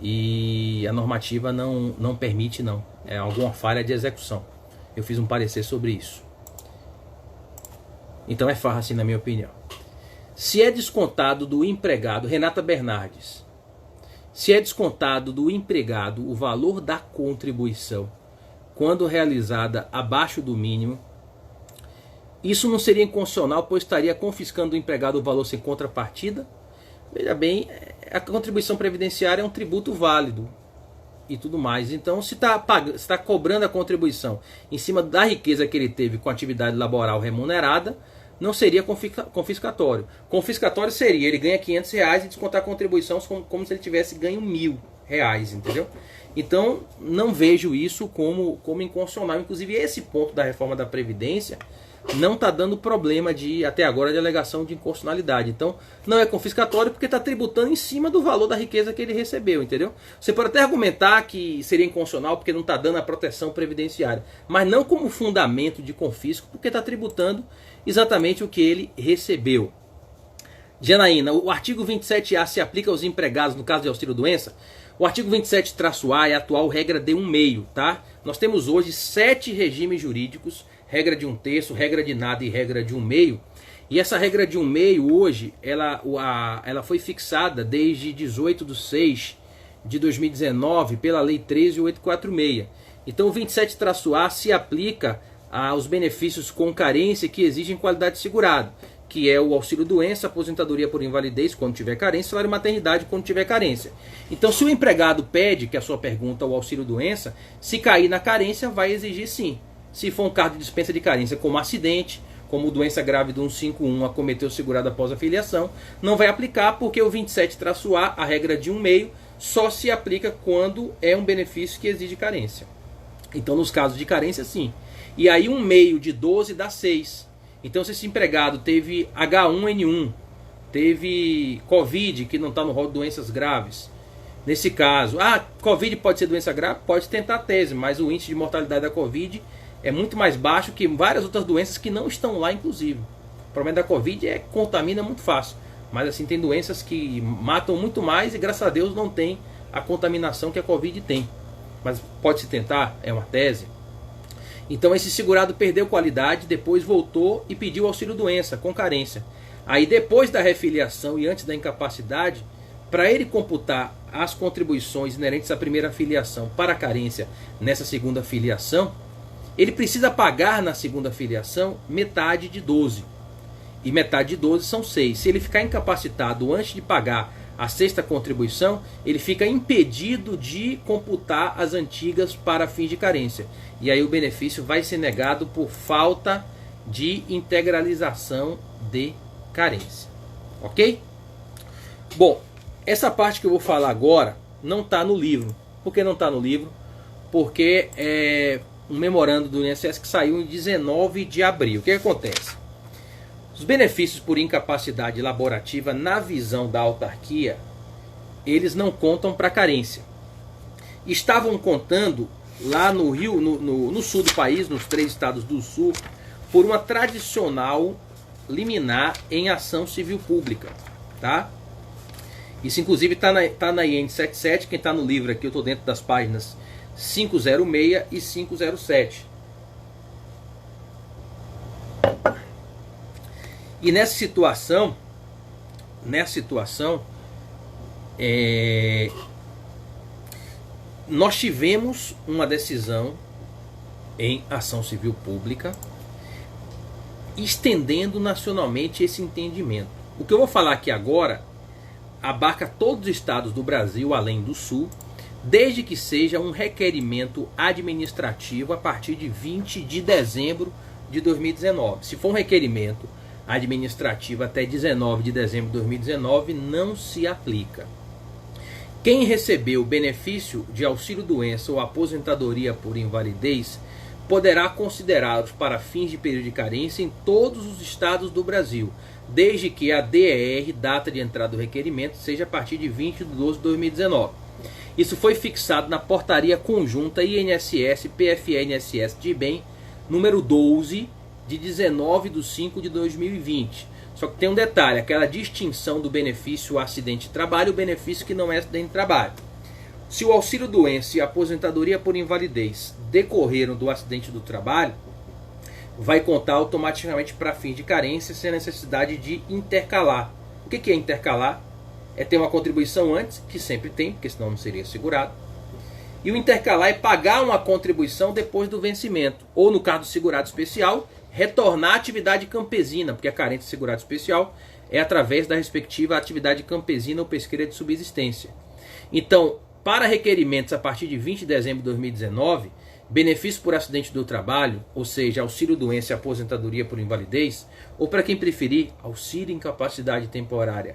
e a normativa não permite não. É alguma falha de execução. Eu fiz um parecer sobre isso. Então é farra assim na minha opinião. Se é descontado do empregado, Renata Bernardes, se é descontado do empregado o valor da contribuição quando realizada abaixo do mínimo, isso não seria inconstitucional, pois estaria confiscando do empregado o valor sem contrapartida? Veja bem, a contribuição previdenciária é um tributo válido e tudo mais. Então, se está cobrando a contribuição em cima da riqueza que ele teve com a atividade laboral remunerada, não seria confiscatório. Confiscatório seria, ele ganha R$500 e descontar a contribuição como se ele tivesse ganho R$1.000, entendeu? Então, não vejo isso como inconstitucional. Inclusive, esse ponto da reforma da Previdência não está dando problema até agora de alegação de inconstitucionalidade. Então não é confiscatório porque está tributando em cima do valor da riqueza que ele recebeu, entendeu? Você pode até argumentar que seria inconstitucional porque não está dando a proteção previdenciária, mas não como fundamento de confisco, porque está tributando exatamente o que ele recebeu. Janaína, o artigo 27A se aplica aos empregados no caso de auxílio-doença? O artigo 27-A é a atual regra de 1/2, tá? Nós temos hoje 7 regimes jurídicos, regra de 1/3, regra de nada e regra de 1/2. E essa regra de 1/2 hoje, ela foi fixada desde 18/6/2019 pela Lei 13.846. Então o 27-A se aplica aos benefícios com carência que exigem qualidade de segurado, que é o auxílio-doença, aposentadoria por invalidez quando tiver carência, salário maternidade quando tiver carência. Então se o empregado pede, que é a sua pergunta, o auxílio-doença, se cair na carência vai exigir sim. Se for um caso de dispensa de carência como acidente, como doença grave do 151 acometeu o segurado após a filiação, não vai aplicar porque o 27-A, a regra de 1/2, só se aplica quando é um benefício que exige carência. Então nos casos de carência sim. E aí 1/2 de 12 dá 6. Então se esse empregado teve H1N1, teve Covid, que não está no rol de doenças graves, nesse caso, Covid pode ser doença grave? Pode tentar a tese, mas o índice de mortalidade da Covid é muito mais baixo que várias outras doenças que não estão lá, inclusive. O problema da Covid é que contamina muito fácil. Mas assim, tem doenças que matam muito mais e graças a Deus não tem a contaminação que a Covid tem. Mas pode-se tentar, é uma tese. Então esse segurado perdeu qualidade, depois voltou e pediu auxílio-doença com carência. Aí depois da refiliação e antes da incapacidade, para ele computar as contribuições inerentes à primeira filiação para a carência nessa segunda filiação, ele precisa pagar na segunda filiação metade de 12. E metade de 12 são 6. Se ele ficar incapacitado antes de pagar a sexta contribuição, ele fica impedido de computar as antigas para fins de carência. E aí o benefício vai ser negado por falta de integralização de carência. Ok? Bom, essa parte que eu vou falar agora não está no livro. Por que não está no livro? Porque é um memorando do INSS que saiu em 19 de abril. O que acontece? Os benefícios por incapacidade laborativa, na visão da autarquia, eles não contam para carência. Estavam contando lá no Rio, no sul do país, nos 3 estados do sul, por uma tradicional liminar em ação civil pública. Tá? Isso inclusive está na IN 77, quem está no livro aqui, eu estou dentro das páginas 506 e 507. E nessa situação, nós tivemos uma decisão em ação civil pública estendendo nacionalmente esse entendimento. O que eu vou falar aqui agora abarca todos os estados do Brasil, além do Sul, desde que seja um requerimento administrativo a partir de 20 de dezembro de 2019. Se for um requerimento administrativo até 19 de dezembro de 2019, não se aplica. Quem recebeu benefício de auxílio-doença ou aposentadoria por invalidez poderá considerá-los para fins de período de carência em todos os estados do Brasil, desde que a DER, data de entrada do requerimento, seja a partir de 20 de 12 de 2019. Isso foi fixado na portaria conjunta INSS-PFE-INSS de bem número 12 de 19 de 5 de 2020. Só que tem um detalhe, aquela distinção do benefício acidente de trabalho e o benefício que não é acidente de trabalho. Se o auxílio-doença e a aposentadoria por invalidez decorreram do acidente do trabalho, vai contar automaticamente para fins de carência sem a necessidade de intercalar. O que é intercalar? É ter uma contribuição antes, que sempre tem, porque senão não seria segurado. E o intercalar é pagar uma contribuição depois do vencimento. Ou no caso do segurado especial, retornar à atividade campesina, porque a carência de segurado especial é através da respectiva atividade campesina ou pesqueira de subsistência. Então, para requerimentos a partir de 20 de dezembro de 2019, benefício por acidente do trabalho, ou seja, auxílio-doença e aposentadoria por invalidez, ou para quem preferir, auxílio-incapacidade temporária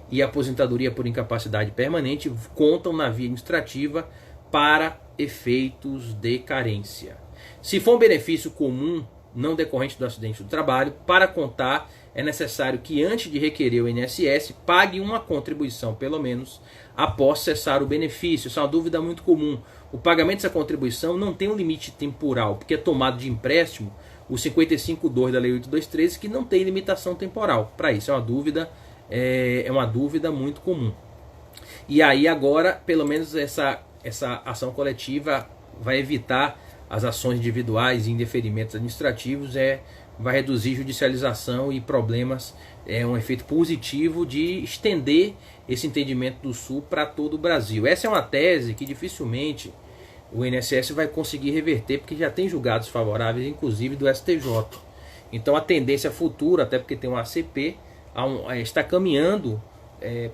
e aposentadoria por incapacidade permanente, contam na via administrativa para efeitos de carência. Se for um benefício comum não decorrente do acidente do trabalho. Para contar, é necessário que antes de requerer o INSS, pague uma contribuição, pelo menos, após cessar o benefício. Isso é uma dúvida muito comum. O pagamento dessa contribuição não tem um limite temporal, porque é tomado de empréstimo o 55.2 da Lei 8.213, que não tem limitação temporal. Para isso, é uma dúvida muito comum. E aí agora, pelo menos essa ação coletiva vai evitar as ações individuais e indeferimentos administrativos, vai reduzir judicialização e problemas. É um efeito positivo de estender esse entendimento do Sul para todo o Brasil. Essa é uma tese que dificilmente o INSS vai conseguir reverter, porque já tem julgados favoráveis, inclusive do STJ. Então a tendência futura, até porque tem um ACP, está caminhando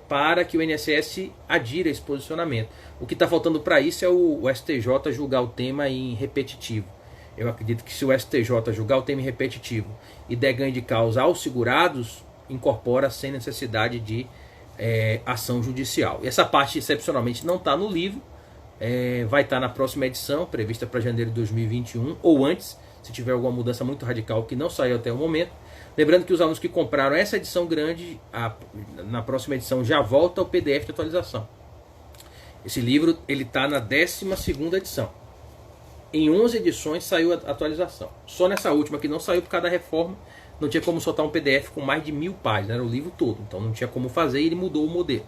para que o INSS adira a esse posicionamento. O que está faltando para isso é o STJ julgar o tema em repetitivo. Eu acredito que se o STJ julgar o tema em repetitivo e der ganho de causa aos segurados, incorpora sem necessidade de ação judicial. E essa parte, excepcionalmente, não está no livro, vai estar na próxima edição, prevista para janeiro de 2021, ou antes, se tiver alguma mudança muito radical que não saiu até o momento. Lembrando que os alunos que compraram essa edição grande, na próxima edição já volta o PDF de atualização. Esse livro está na 12ª edição. Em 11 edições saiu a atualização. Só nessa última que não saiu por causa da reforma, não tinha como soltar um PDF com mais de 1000 páginas, era o livro todo. Então não tinha como fazer e ele mudou o modelo.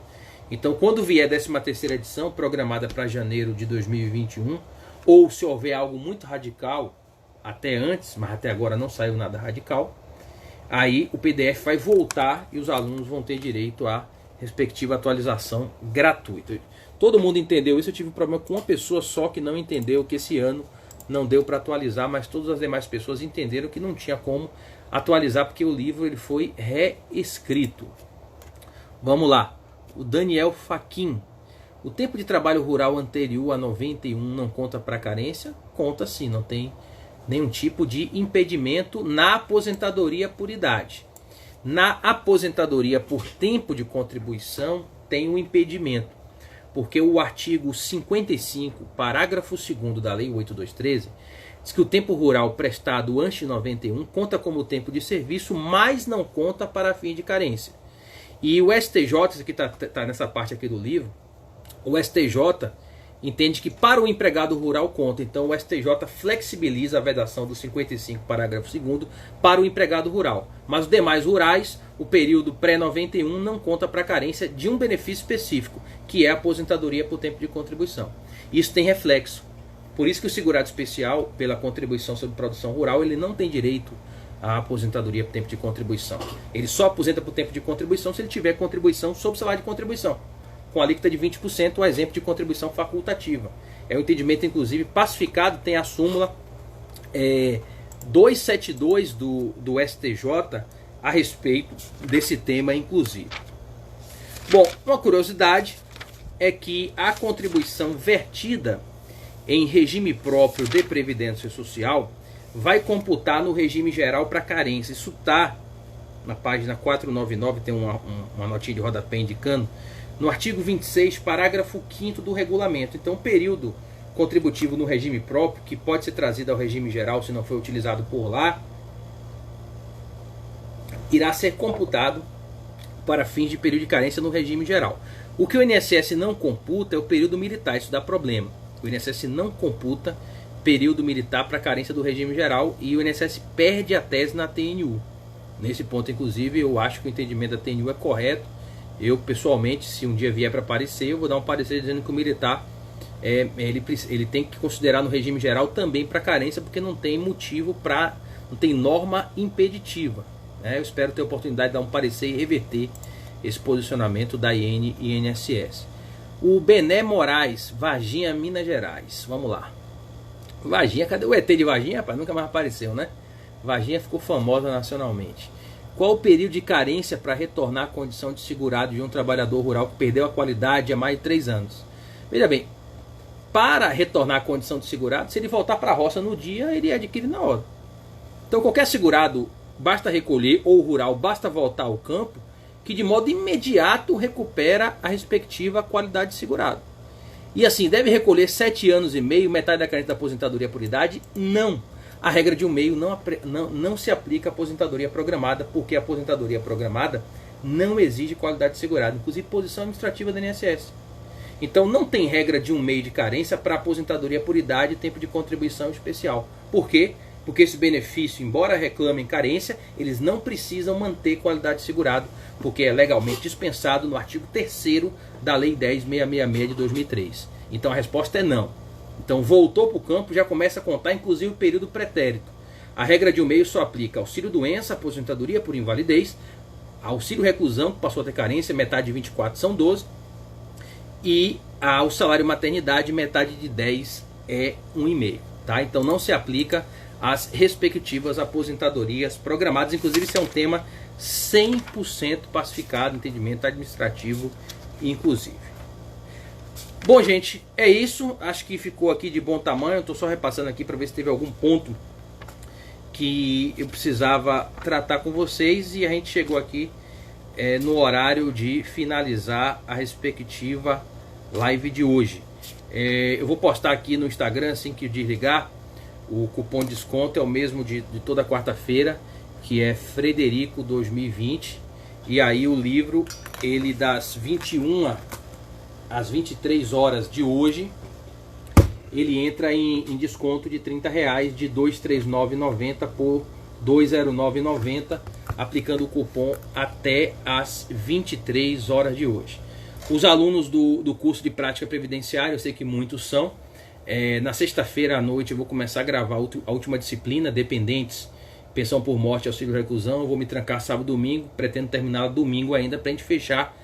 Então quando vier a 13ª edição, programada para janeiro de 2021, ou se houver algo muito radical, até antes, mas até agora não saiu nada radical, aí o PDF vai voltar e os alunos vão ter direito à respectiva atualização gratuita. Todo mundo entendeu isso. Eu tive um problema com uma pessoa só que não entendeu, que esse ano não deu para atualizar, mas todas as demais pessoas entenderam que não tinha como atualizar, porque o livro ele foi reescrito. Vamos lá. O Daniel Faquin. O tempo de trabalho rural anterior a 91 não conta para carência? Conta sim, não tem nenhum tipo de impedimento na aposentadoria por idade. Na aposentadoria por tempo de contribuição tem um impedimento, porque o artigo 55, parágrafo 2º da Lei 8.213, diz que o tempo rural prestado antes de 91 conta como tempo de serviço, mas não conta para fim de carência. E o STJ, isso aqui está nessa parte aqui do livro, o STJ entende que para o empregado rural conta. Então o STJ flexibiliza a vedação do 55, parágrafo 2º, para o empregado rural. Mas os demais rurais, o período pré-91 não conta para carência de um benefício específico, que é a aposentadoria por tempo de contribuição. Isso tem reflexo. Por isso que o segurado especial, pela contribuição sobre produção rural, ele não tem direito à aposentadoria por tempo de contribuição. Ele só aposenta por tempo de contribuição se ele tiver contribuição sobre salário de contribuição, com alíquota de 20%, um exemplo de contribuição facultativa. É um entendimento, inclusive, pacificado, tem a súmula 272 do STJ a respeito desse tema, inclusive. Bom, uma curiosidade é que a contribuição vertida em regime próprio de previdência social vai computar no regime geral para carência. Isso está na página 499, tem uma notinha de rodapé indicando, no artigo 26, parágrafo 5º do regulamento. Então, o período contributivo no regime próprio, que pode ser trazido ao regime geral se não for utilizado por lá, irá ser computado para fins de período de carência no regime geral. O que o INSS não computa é o período militar, isso dá problema. O INSS não computa período militar para carência do regime geral e o INSS perde a tese na TNU. Nesse ponto, inclusive, eu acho que o entendimento da TNU é correto. Eu, pessoalmente, se um dia vier para parecer, eu vou dar um parecer dizendo que o militar ele tem que considerar no regime geral também para carência, porque não tem motivo não tem norma impeditiva. Eu espero ter a oportunidade de dar um parecer e reverter esse posicionamento da IN e INSS. O Bené Moraes, Varginha, Minas Gerais. Vamos lá. Varginha, cadê o ET de Varginha? Rapaz, nunca mais apareceu, né? Varginha ficou famosa nacionalmente. Qual o período de carência para retornar à condição de segurado de um trabalhador rural que perdeu a qualidade há mais de 3 anos? Veja bem, para retornar à condição de segurado, se ele voltar para a roça no dia, ele adquire na hora. Então qualquer segurado basta recolher, ou rural basta voltar ao campo, que de modo imediato recupera a respectiva qualidade de segurado. E assim, deve recolher 7 anos e meio, metade da carência da aposentadoria por idade? Não. A regra de 1,5 não se aplica à aposentadoria programada, porque a aposentadoria programada não exige qualidade segurada, inclusive posição administrativa do INSS. Então não tem regra de 1,5 de carência para aposentadoria por idade e tempo de contribuição especial. Por quê? Porque esse benefício, embora reclamem carência, eles não precisam manter qualidade segurada, porque é legalmente dispensado no artigo 3º da Lei 10.666 de 2003. Então a resposta é não. Então voltou para o campo, já começa a contar inclusive o período pretérito. A regra de 1,5 só aplica auxílio doença, aposentadoria por invalidez, auxílio reclusão, que passou a ter carência, metade de 24 são 12, e o salário maternidade, metade de 10 é 1,5. Tá? Então não se aplica às respectivas aposentadorias programadas. Inclusive isso é um tema 100% pacificado, entendimento administrativo inclusive. Bom, gente, é isso. Acho que ficou aqui de bom tamanho. Estou só repassando aqui para ver se teve algum ponto que eu precisava tratar com vocês. E a gente chegou aqui no horário de finalizar a respectiva live de hoje. Eu vou postar aqui no Instagram assim que desligar. O cupom de desconto é o mesmo de toda quarta-feira, que é Frederico 2020. E aí o livro, ele das 21 às 23 horas de hoje, ele entra em desconto de R$30, de R$ 239,90 por R$ 209,90, aplicando o cupom até às 23 horas de hoje. Os alunos do curso de prática previdenciária, eu sei que muitos são, na sexta-feira à noite eu vou começar a gravar a última disciplina, dependentes, pensão por morte, auxílio reclusão. Eu vou me trancar sábado e domingo, pretendo terminar domingo ainda para a gente fechar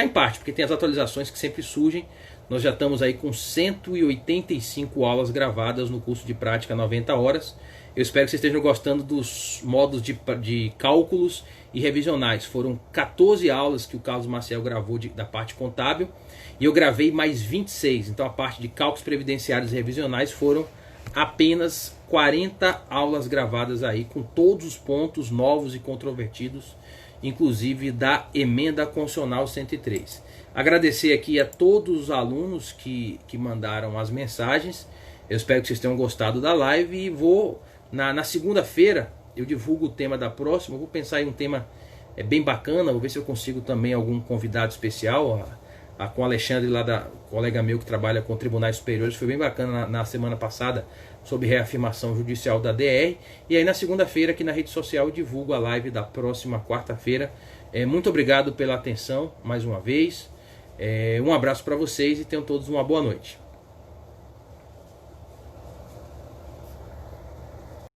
em parte, porque tem as atualizações que sempre surgem. Nós já estamos aí com 185 aulas gravadas no curso de prática 90 horas. Eu espero que vocês estejam gostando dos modos de cálculos e revisionais. Foram 14 aulas que o Carlos Maciel gravou da parte contábil, e eu gravei mais 26. Então a parte de cálculos previdenciários e revisionais foram apenas 40 aulas gravadas aí, com todos os pontos novos e controvertidos, inclusive da emenda constitucional 103. Agradecer aqui a todos os alunos que mandaram as mensagens. Eu espero que vocês tenham gostado da live, e vou na segunda-feira eu divulgo o tema da próxima. Eu vou pensar em um tema bem bacana, vou ver se eu consigo também algum convidado especial, com o Alexandre lá, colega meu que trabalha com tribunais superiores. Foi bem bacana na semana passada, sobre reafirmação judicial da DR. E aí na segunda-feira aqui na rede social eu divulgo a live da próxima quarta-feira. Muito obrigado pela atenção mais uma vez. Um abraço para vocês e tenham todos uma boa noite.